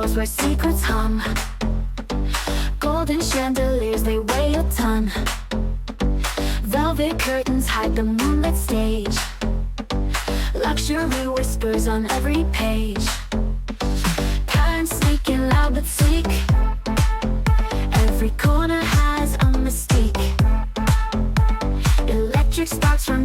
floors where secrets hum. Golden chandeliers, they weigh a ton. Velvet curtains hide the moonlit stage. Luxury whispers on every page. Parents speaking loud but sleek. Every corner has a mystique. Electric sparks from